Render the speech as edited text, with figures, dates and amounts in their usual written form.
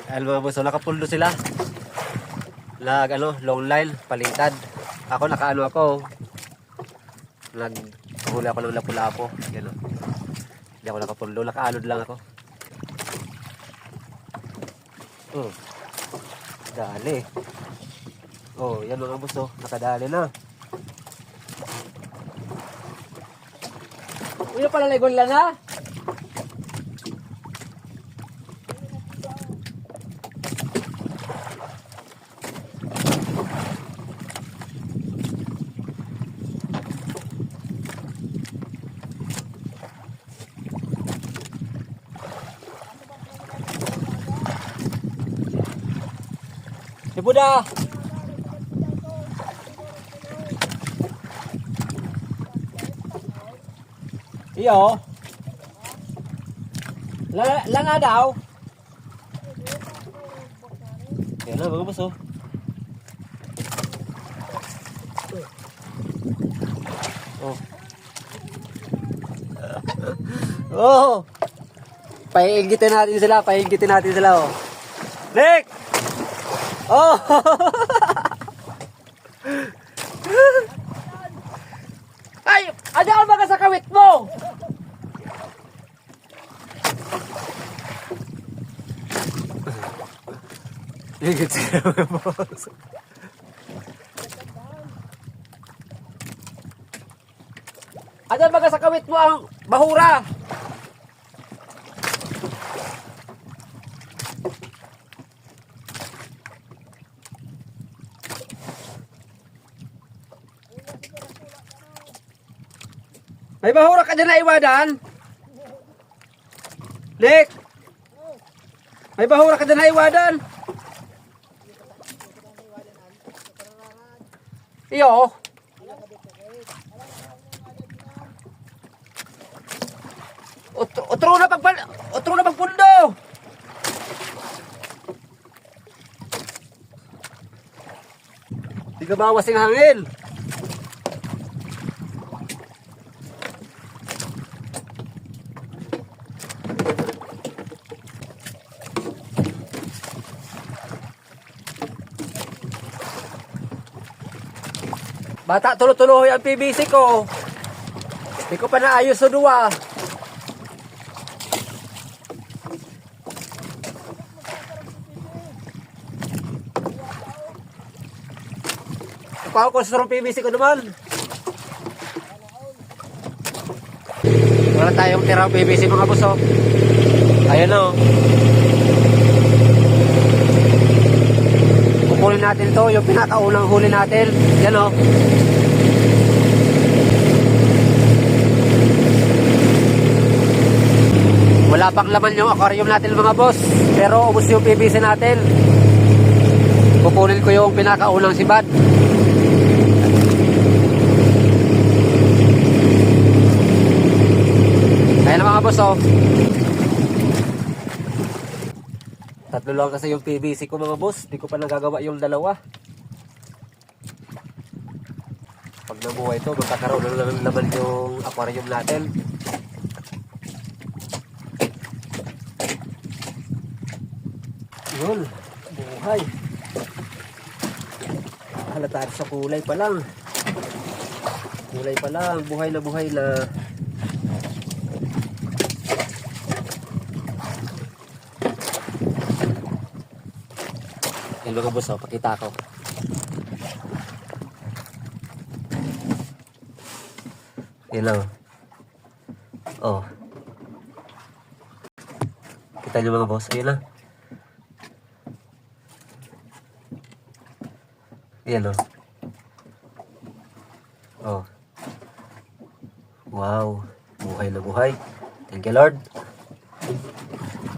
Ayan mga boss, so nakapuldo sila. Long line, palitad. Ako ako. Naghuli ako ng lapu-lapo. Yan o. Hindi ako nakapuldo, nakaanod lang ako. Oh. Dali. Oh, yan mga boss, oh. Nakadali na. Uy, pala legol lang ha. Si Buda. Iyo. Langa daw. Yan na mga boss, oh. Oh. Oh. Pahigitin natin sila, oh. Nick! Oh! Ay! Ano ang mga sa kawit mo? Higit sila mga boss. Ano ang mga sa kawit mo ang bahura? May bahura ka dyan na iwadan? Nick! May bahura ka dyan na iwadan? Iyo. Utro na pagpundo. Di ka bawas yung hangin. Bata, tulo-tuloy ang PVC ko. Hindi ko pa naayos sa duwa. Kuha ko sa PVC ko naman. Wala tayong tirang PVC mga boss, oh. Ayan o. Kukunin natin to, yung pinakaunang huli natin. Yan o. Wala pang laman yung aquarium natin mga boss. Pero ubos yung PVC natin. Kukunin ko yung pinakaunang sibad. Ayan na mga boss, oh. Tatlo lang kasi yung PVC ko mga boss. Di ko pa nagagawa yung dalawa. Pag nabuhay ito, magkakaroon ng laman yung aquarium natin. Yun, buhay. Halata sa kulay pa lang. Kulay pa lang, buhay na buhay na. Yan mga boss, oh, pakita ko. Yan lang. Oh. Kita nyo mga boss, ayun lang. Yan o. Oh. Wow. Buhay na buhay. Thank you Lord.